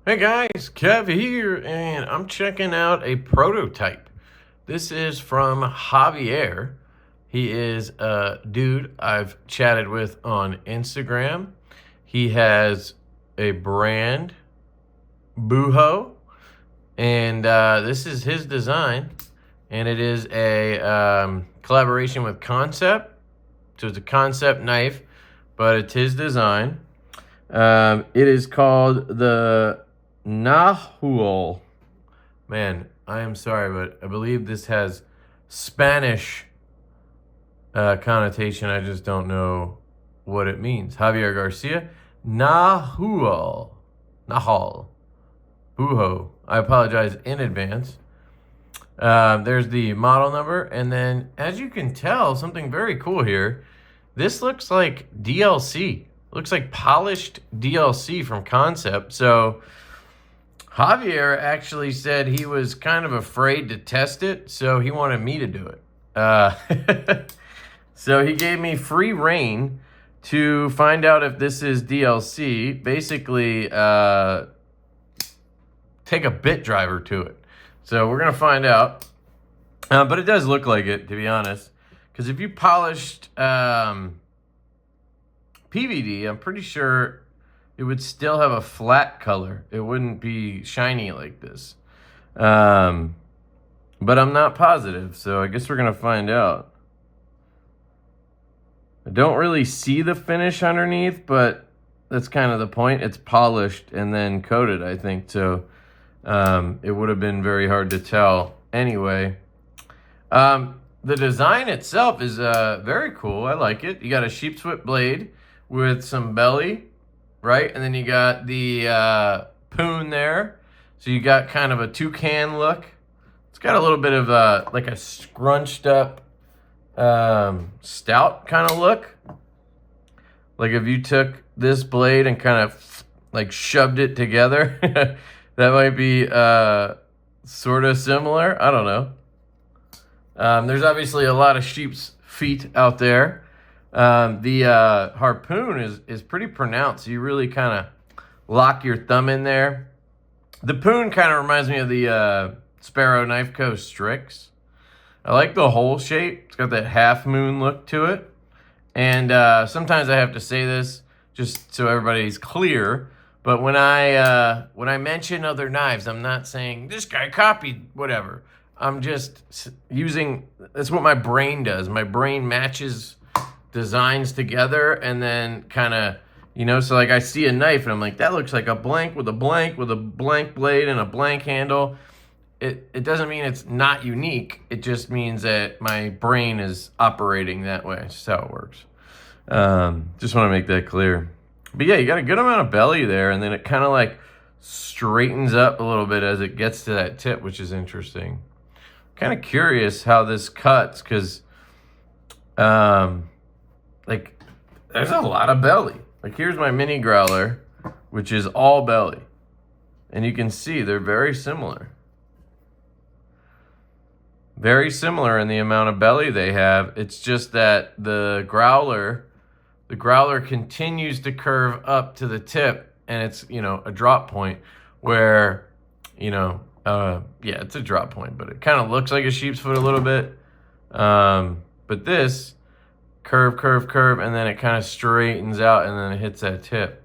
Hey guys, Kev here, and I'm checking out a prototype. This is from Javier. He is a dude I've chatted with on Instagram. He has a brand, Booho, and this is his design, and it is a collaboration with Kansept. So it's a Kansept knife, but it's his design. It is called the Nahual. Man, I am sorry, but I believe this has Spanish connotation. I just don't know what it means. Javier Garcia. Nahual. Nahal. Booho. I apologize in advance. There's the model number. And then, as you can tell, something very cool here. This looks like DLC. Looks like polished DLC from Kansept. So Javier actually said he was kind of afraid to test it, so he wanted me to do it. So he gave me free reign to find out if this is DLC. Basically, take a bit driver to it. So we're going to find out. But it does look like it, to be honest. Because if you polished PVD, I'm pretty sure it would still have a flat color. It wouldn't be shiny like this. But I'm not positive, so I guess we're going to find out. I don't really see the finish underneath, but that's kind of the point. It's polished and then coated, I think. So it would have been very hard to tell. Anyway, the design itself is very cool. I like it. You got a sheepsfoot blade with some belly, right? And then you got the poon there. So you got kind of a toucan look. It's got a little bit of like a scrunched up stout kind of look. Like if you took this blade and kind of like shoved it together, that might be sort of similar. I don't know. There's obviously a lot of sheep's feet out there. The harpoon is pretty pronounced. So you really kind of lock your thumb in there. The poon kind of reminds me of the Sparrow Knife Co. Strix. I like the hole shape. It's got that half moon look to it. And sometimes I have to say this just so everybody's clear. But when I mention other knives, I'm not saying this guy copied whatever. I'm just using, that's what my brain does. My brain matches designs together and then kind of, you know, so like I see a knife and I'm like, that looks like a blank with a blank blade and a blank handle. It doesn't mean it's not unique. It just means that my brain is operating that way. That's how it works. Just want to make that clear. But yeah, you got a good amount of belly there, and then it kind of like straightens up a little bit as it gets to that tip, which is interesting. Kind of curious how this cuts, because like there's a lot of belly. Like here's my mini growler, which is all belly, and you can see they're very similar. Very similar in the amount of belly they have. It's just that the growler continues to curve up to the tip, and it's, you know, a drop point where, you know, yeah, it's a drop point, but it kind of looks like a sheep's foot a little bit. But this curve, and then it kind of straightens out, and then it hits that tip.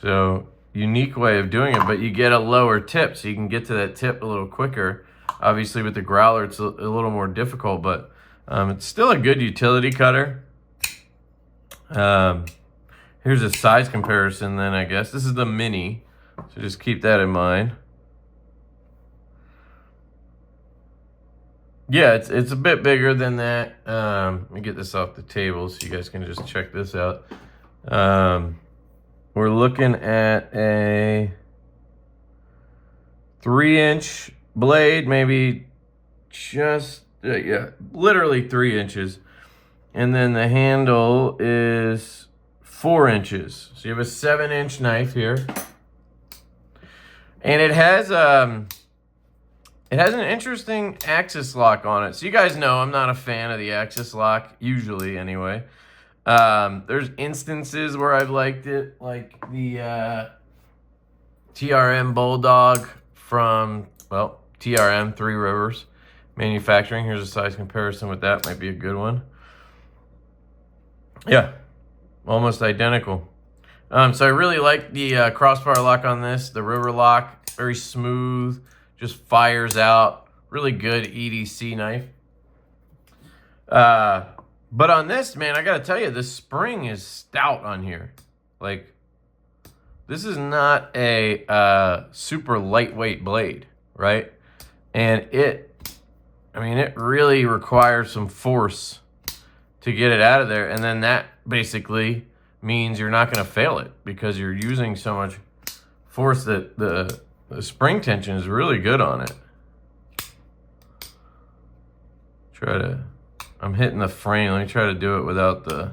So unique way of doing it, but you get a lower tip, so you can get to that tip a little quicker. Obviously, with the growler, it's a little more difficult, but it's still a good utility cutter. Here's a size comparison then, I guess. This is the mini, so just keep that in mind. Yeah, it's a bit bigger than that. Let me get this off the table so you guys can just check this out. We're looking at a 3-inch blade, maybe just, yeah, literally 3 inches. And then the handle is 4 inches. So you have a 7-inch knife here. And it has an interesting axis lock on it. So you guys know I'm not a fan of the axis lock, usually anyway. There's instances where I've liked it, like the TRM Bulldog from, well, TRM, Three Rivers Manufacturing. Here's a size comparison with that. Might be a good one. Yeah, almost identical. So I really like the crossbar lock on this. The river lock, very smooth, just fires out. Really good EDC knife. But on this, man, I gotta tell you, the spring is stout on here. Like, this is not a super lightweight blade, right? And it really requires some force to get it out of there. And then that basically means you're not going to fail it because you're using so much force that the spring tension is really good on it. I'm hitting the frame. Let me try to do it without the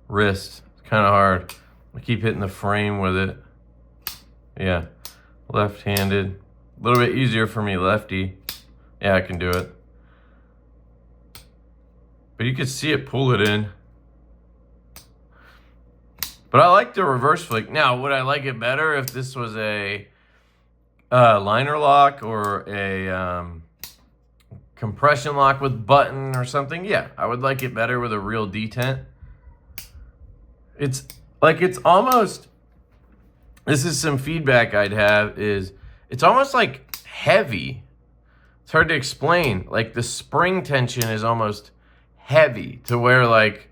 wrist. It's kind of hard. I keep hitting the frame with it. Yeah, left-handed. A little bit easier for me lefty. Yeah, I can do it. But you can see it pull it in. But I like the reverse flick. Now, would I like it better if this was a liner lock or a compression lock with button or something? Yeah, I would like it better with a real detent. It's almost, this is some feedback I'd have, is it's almost like heavy. It's hard to explain. Like the spring tension is almost heavy to where like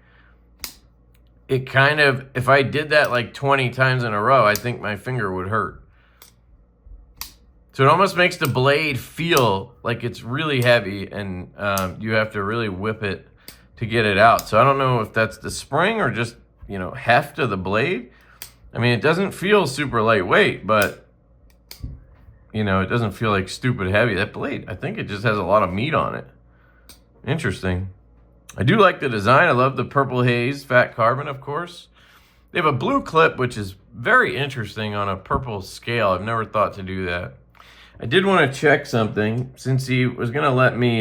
it kind of, if I did that like 20 times in a row, I think my finger would hurt. So it almost makes the blade feel like it's really heavy and you have to really whip it to get it out. So I don't know if that's the spring or just, you know, heft of the blade. I mean, it doesn't feel super lightweight, but you know, it doesn't feel like stupid heavy. That blade, I think it just has a lot of meat on it. Interesting. I do like the design. I love the purple haze, fat carbon, of course. They have a blue clip, which is very interesting on a purple scale. I've never thought to do that. I did want to check something. Since he was going to let me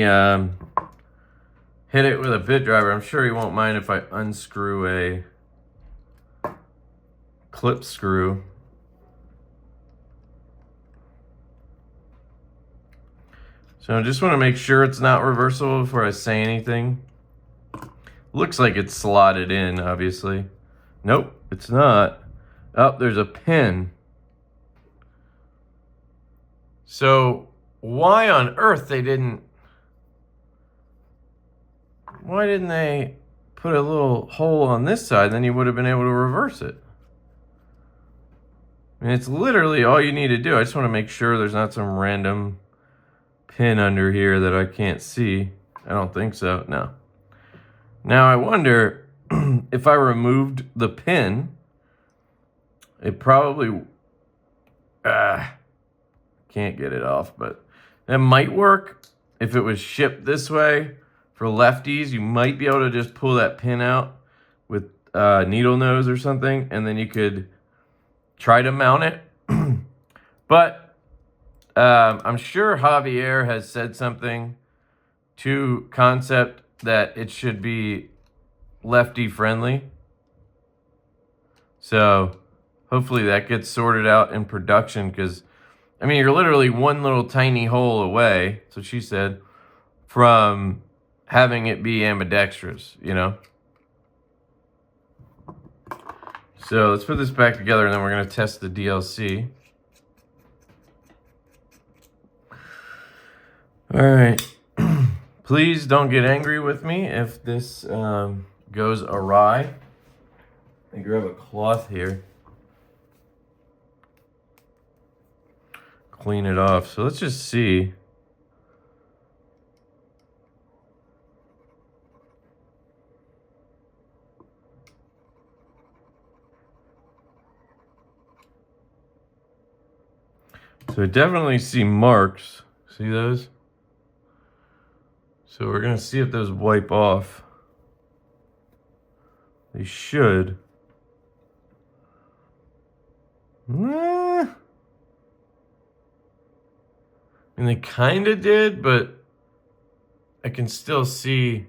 hit it with a bit driver, I'm sure he won't mind if I unscrew a clip screw. So I just want to make sure it's not reversible before I say anything. Looks like it's slotted in, obviously. Nope, it's not. Oh, there's a pin. So why on earth why didn't they put a little hole on this side? Then you would have been able to reverse it. I mean, it's literally all you need to do. I just want to make sure there's not some random pin under here that I can't see. I don't think so, no. Now I wonder if I removed the pin, it probably, can't get it off, but that might work if it was shipped this way. For lefties, you might be able to just pull that pin out with needle nose or something, and then you could try to mount it. But I'm sure Javier has said something to Kansept that it should be lefty friendly. So hopefully that gets sorted out in production, because I mean, you're literally one little tiny hole away, so she said, from having it be ambidextrous, you know? So let's put this back together and then we're going to test the DLC. All right. Please don't get angry with me if this goes awry. I grab a cloth here. Clean it off. So let's just see. So I definitely see marks. See those? So we're gonna see if those wipe off. They should. And they kind of did, but I can still see.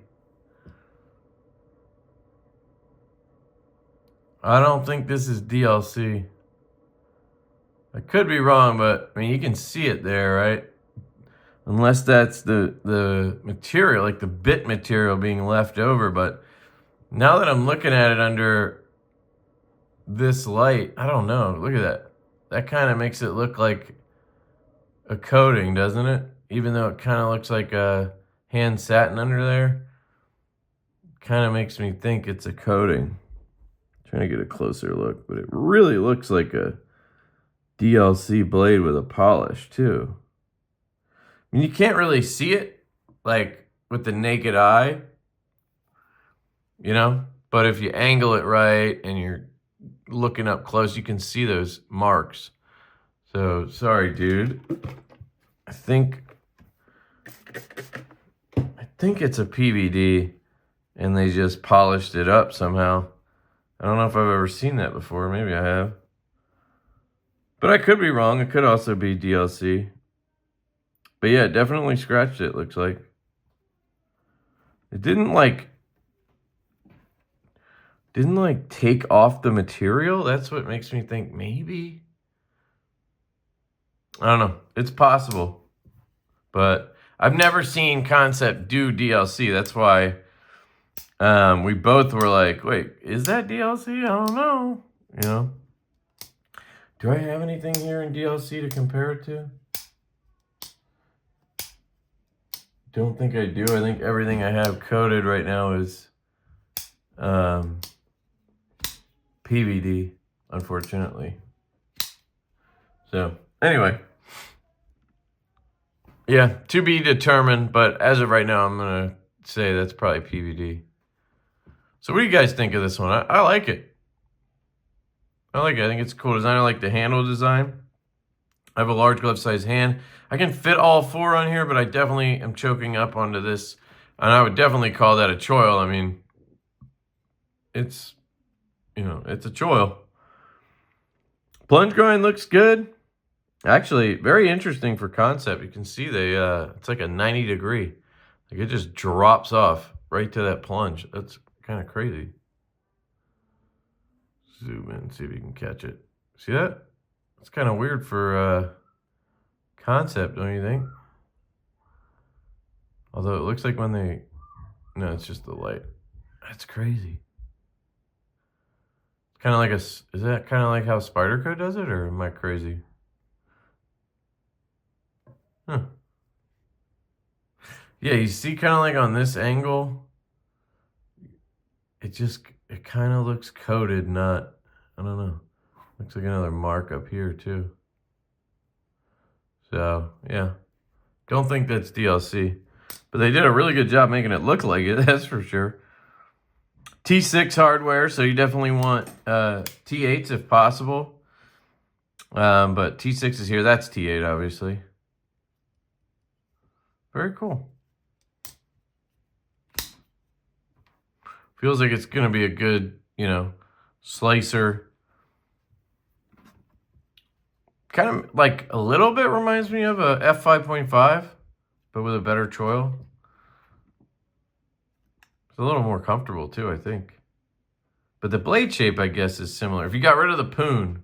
I don't think this is DLC. I could be wrong, but I mean, you can see it there, right? Unless that's the material, like the bit material being left over. But now that I'm looking at it under this light, I don't know. Look at that. That kind of makes it look like a coating, doesn't it? Even though it kind of looks like a hand satin under there. Kind of makes me think it's a coating. Trying to get a closer look, but it really looks like a DLC blade with a polish too. I mean, you can't really see it like with the naked eye, you know, but if you angle it right and you're looking up close, you can see those marks. So sorry, dude. I think it's a PVD and they just polished it up somehow. I don't know if I've ever seen that before. Maybe I have. But I could be wrong. It could also be DLC. But yeah, definitely scratched it, looks like. It didn't like take off the material. That's what makes me think maybe. I don't know. It's possible. But I've never seen Kansept do DLC. That's why we both were like, wait, is that DLC? I don't know. You know? Do I have anything here in DLC to compare it to? Don't think I do. I think everything I have coded right now is PVD, unfortunately. So, anyway. Yeah, to be determined, but as of right now, I'm going to say that's probably PVD. So what do you guys think of this one? I like it. I like it. I think it's a cool design. I like the handle design. I have a large glove size hand. I can fit all four on here, but I definitely am choking up onto this. And I would definitely call that a choil. I mean, it's, you know, it's a choil. Plunge grind looks good. Actually, very interesting for Kansept. You can see they, it's like a 90 degree. Like it just drops off right to that plunge. That's kind of crazy. Zoom in, see if you can catch it. See that? It's kind of weird for Kansept, don't you think? Although it looks like when they... No, it's just the light. That's crazy. It's kind of like a... Is that kind of like how Spyderco does it, or am I crazy? Huh. Yeah, you see kind of like on this angle, it kind of looks coated, not... I don't know. Looks like another mark up here, too. So, yeah. Don't think that's DLC. But they did a really good job making it look like it, that's for sure. T6 hardware, so you definitely want T8s if possible. But T6 is here. That's T8, obviously. Very cool. Feels like it's going to be a good, you know, slicer. Kind of like a little bit reminds me of a F5.5, but with a better choil. It's a little more comfortable too, I think. But the blade shape, I guess, is similar. If you got rid of the poon,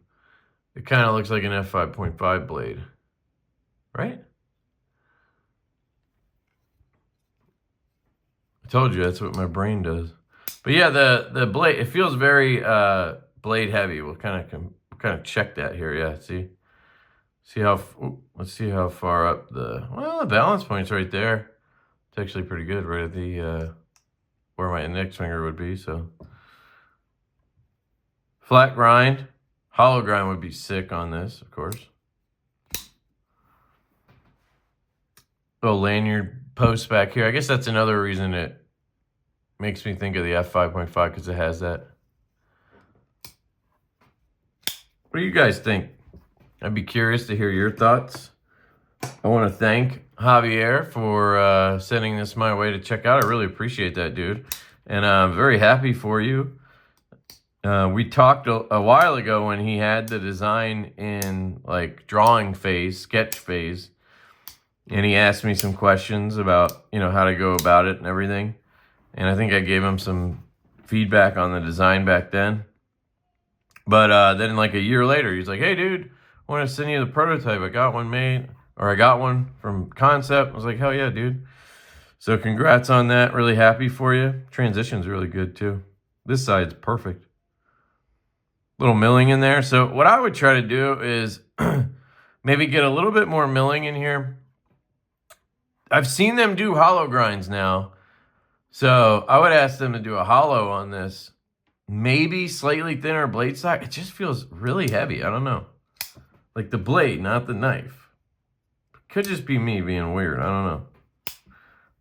it kind of looks like an F5.5 blade, right? I told you that's what my brain does. But yeah, the blade, it feels very blade heavy. We'll kind of check that here. Yeah, see. See how, let's see how far up the balance point's right there. It's actually pretty good right at the, where my index finger would be, so. Flat grind, hollow grind would be sick on this, of course. Little lanyard post back here. I guess that's another reason it makes me think of the F5.5 because it has that. What do you guys think? I'd be curious to hear your thoughts. I want to thank Javier for sending this my way to check out. I really appreciate that, dude. And I'm very happy for you. We talked a while ago when he had the design in like drawing phase, sketch phase. And he asked me some questions about, you know, how to go about it and everything. And I think I gave him some feedback on the design back then. But then like a year later, he's like, hey, dude, I want to send you the prototype. I got one made, or I got one from Kansept. I was like, hell yeah, dude. So congrats on that. Really happy for you. Transition's really good too. This side's perfect. Little milling in there. So what I would try to do is maybe get a little bit more milling in here. I've seen them do hollow grinds now. So I would ask them to do a hollow on this. Maybe slightly thinner blade stock. It just feels really heavy. I don't know. Like the blade, not the knife. Could just be me being weird. I don't know.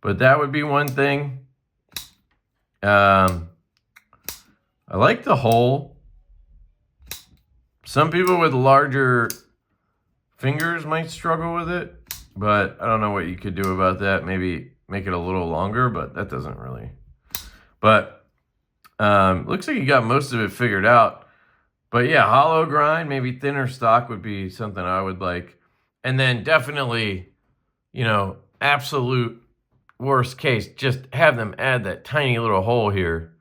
But that would be one thing. I like the hole. Some people with larger fingers might struggle with it, but I don't know what you could do about that. Maybe make it a little longer, but that doesn't really. But looks like you got most of it figured out. But yeah, hollow grind, maybe thinner stock would be something I would like. And then definitely, you know, absolute worst case, just have them add that tiny little hole here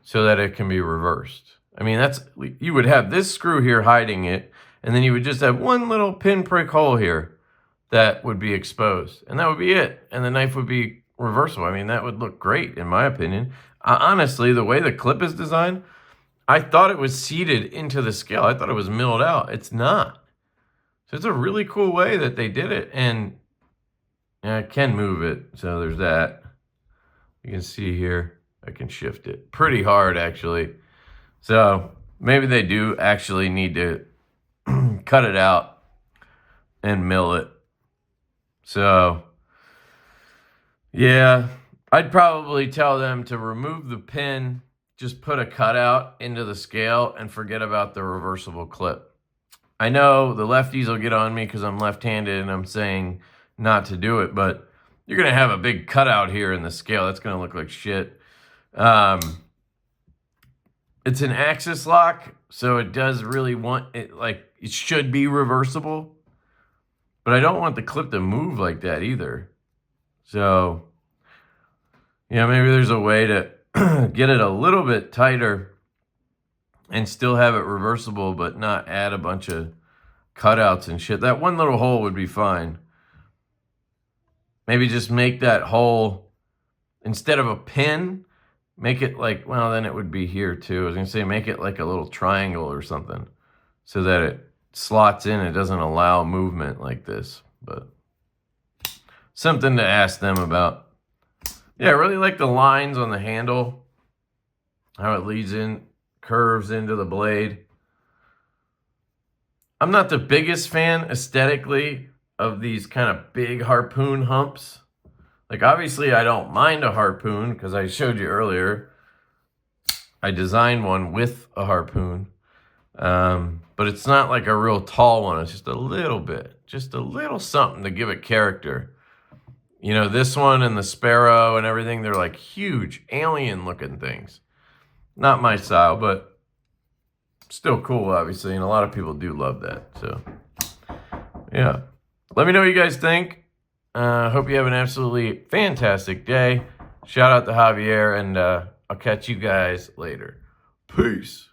so that it can be reversed. I mean, you would have this screw here hiding it, and then you would just have one little pinprick hole here that would be exposed, and that would be it. And the knife would be reversible. I mean, that would look great, in my opinion. Honestly, the way the clip is designed, I thought it was seated into the scale. I thought it was milled out. It's not. So it's a really cool way that they did it, and I can move it, so there's that. You can see here, I can shift it pretty hard, actually. So maybe they do actually need to cut it out and mill it. So yeah, I'd probably tell them to remove the pin, just put a cutout into the scale and forget about the reversible clip. I know the lefties will get on me because I'm left-handed and I'm saying not to do it, but you're going to have a big cutout here in the scale. That's going to look like shit. It's an axis lock, so it does really want it, like, it should be reversible. But I don't want the clip to move like that either. So, yeah, maybe there's a way to get it a little bit tighter and still have it reversible, but not add a bunch of cutouts and shit. That one little hole would be fine. Maybe just make that hole, instead of a pin, make it like, well, then it would be here too. I was going to say make it like a little triangle or something so that it slots in. It doesn't allow movement like this, but something to ask them about. Yeah, I really like the lines on the handle, how it leads in, curves into the blade. I'm not the biggest fan aesthetically of these kind of big harpoon humps. Like, obviously, I don't mind a harpoon because I showed you earlier. I designed one with a harpoon. But it's not like a real tall one. It's just a little bit. Just a little something to give it character. You know, this one and the Sparrow and everything, they're like huge, alien-looking things. Not my style, but still cool, obviously. And a lot of people do love that. So, yeah. Let me know what you guys think. Hope you have an absolutely fantastic day. Shout out to Javier, and I'll catch you guys later. Peace.